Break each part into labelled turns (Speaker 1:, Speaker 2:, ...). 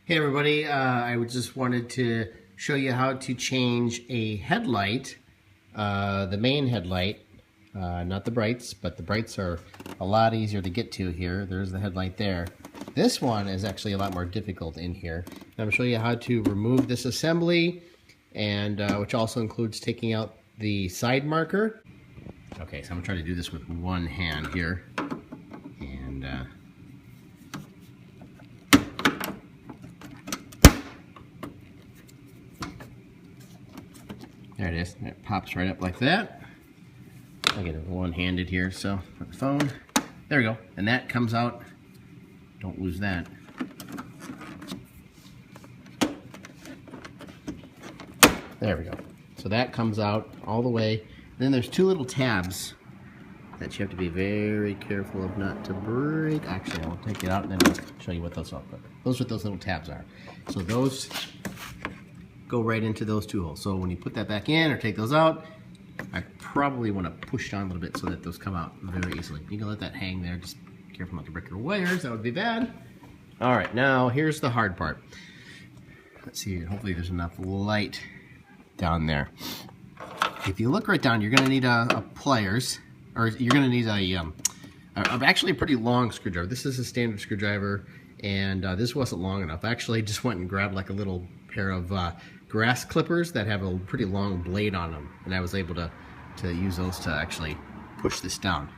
Speaker 1: Hey everybody, just wanted to show you how to change a headlight, the main headlight, not the brights, but the brights are a lot easier to get to here. There's the headlight there. This one is actually a lot more difficult in here. I'm going to show you how to remove this assembly, and which also includes taking out the side marker. Okay, so I'm going to try to do this with one hand here. And there it is. It pops right up like that. I get it one-handed here, so with the phone. There we go. And that comes out. Don't lose that. There we go. So that comes out all the way. Then there's two little tabs that you have to be very careful of not to break. Actually, I'll take it out and then I'll show you what those are. Those are what those little tabs are. So those go right into those two holes. So when you put that back in or take those out, I probably want to push down a little bit so that those come out very easily. You can let that hang there. Just be careful not to break your wires. That would be bad. All right, now here's the hard part. Let's see. Hopefully there's enough light down there. If you look right down, you're going to need a pliers, or you're going to need actually a pretty long screwdriver. This is a standard screwdriver, and this wasn't long enough. I actually just went and grabbed like a little pair of grass clippers that have a pretty long blade on them, and I was able to use those to actually push this down.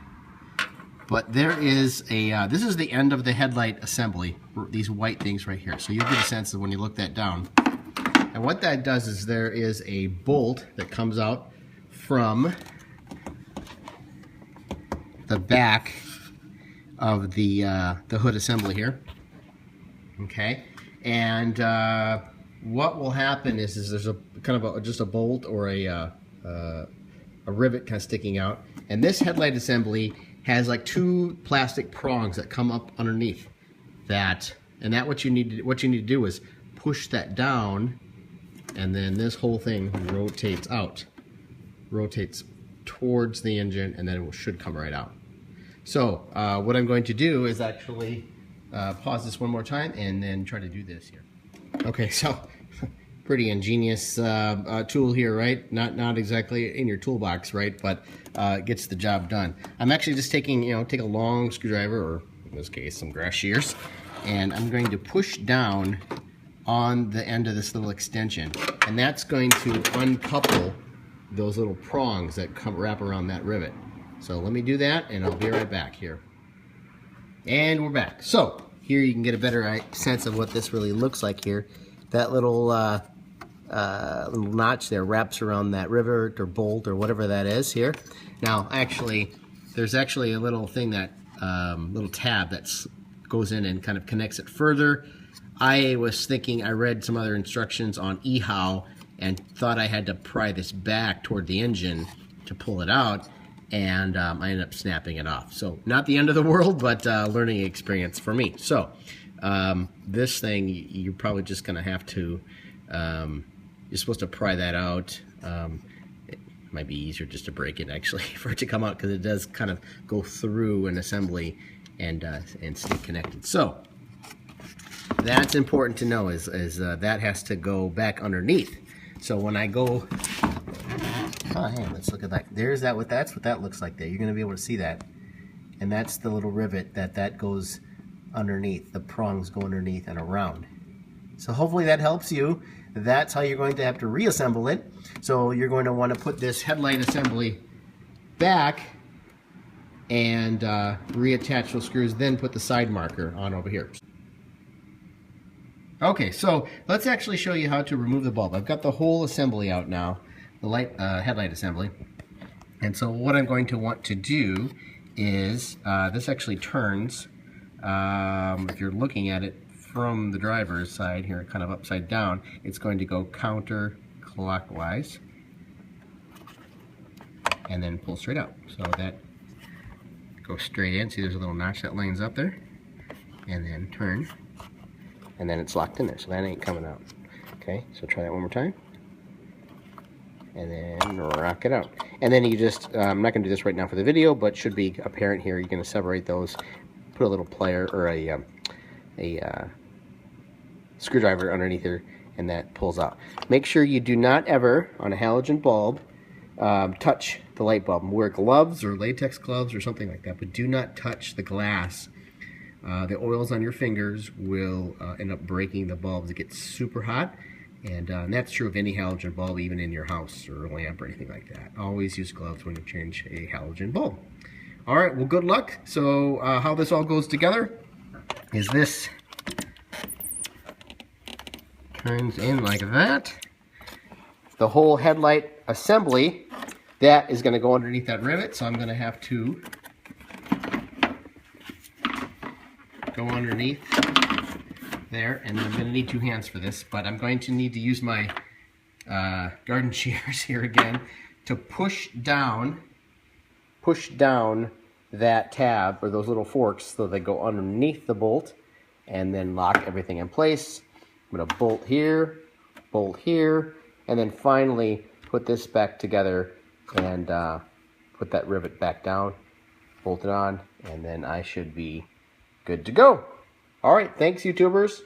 Speaker 1: But there is a, this is the end of the headlight assembly, these white things right here. So you'll get a sense of when you look that down. And what that does is there is a bolt that comes out from the back of the hood assembly here. Okay, and what will happen is there's a kind of just a bolt or a rivet kind of sticking out, and this headlight assembly has like two plastic prongs that come up underneath that, and that what you need to do is push that down, and then this whole thing rotates out, rotates towards the engine, and then it should come right out. So what I'm going to do is actually pause this one more time and then try to do this here. Okay, so pretty ingenious tool here, right? Not exactly in your toolbox, right? But it gets the job done. I'm actually just taking, take a long screwdriver, or in this case, some grass shears, and I'm going to push down on the end of this little extension, and that's going to uncouple those little prongs that wrap around that rivet. So let me do that, and I'll be right back here. And we're back. So here you can get a better sense of what this really looks like here. That little little notch there wraps around that rivet or bolt or whatever that is here. Now, actually, there's actually a little thing that little tab that goes in and kind of connects it further. I was thinking, I read some other instructions on eHow and thought I had to pry this back toward the engine to pull it out, and I ended up snapping it off. So not the end of the world, but learning experience for me. So this thing, you're probably just going to have to, you're supposed to pry that out. It might be easier just to break it actually for it to come out, because it does kind of go through an assembly and stay connected. So that's important to know, is that has to go back underneath. So when I go, oh, hey, let's look at that. That's what that looks like there. You're going to be able to see that. And that's the little rivet that goes underneath. The prongs go underneath and around. So hopefully that helps you. That's how you're going to have to reassemble it. So you're going to want to put this headlight assembly back and reattach those screws, then put the side marker on over here. Okay, so let's actually show you how to remove the bulb. I've got the whole assembly out now, the headlight assembly. And so what I'm going to want to do is, this actually turns, if you're looking at it from the driver's side here, kind of upside down, it's going to go counterclockwise and then pull straight out. So that goes straight in. See, there's a little notch that lines up there, and then turn. And then it's locked in there, so that ain't coming out. Okay, so try that one more time. And then rock it out. And then you just, I'm not going to do this right now for the video, but should be apparent here. You're going to separate those, put a little plier or a screwdriver underneath here, and that pulls out. Make sure you do not ever, on a halogen bulb, touch the light bulb. Wear gloves or latex gloves or something like that, but do not touch the glass. The oils on your fingers will end up breaking the bulbs. It gets super hot, and that's true of any halogen bulb, even in your house or a lamp or anything like that. Always use gloves when you change a halogen bulb. All right, well, good luck. So how this all goes together is this turns in like that. The whole headlight assembly, that is going to go underneath that rivet, so I'm going to have to go underneath there, and I'm going to need 2 hands for this, but I'm going to need to use my garden shears here again to push down that tab, or those little forks, so they go underneath the bolt and then lock everything in place. I'm going to bolt here, and then finally put this back together and put that rivet back down, bolt it on, and then I should be good to go. All right, thanks, YouTubers.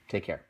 Speaker 1: Take care.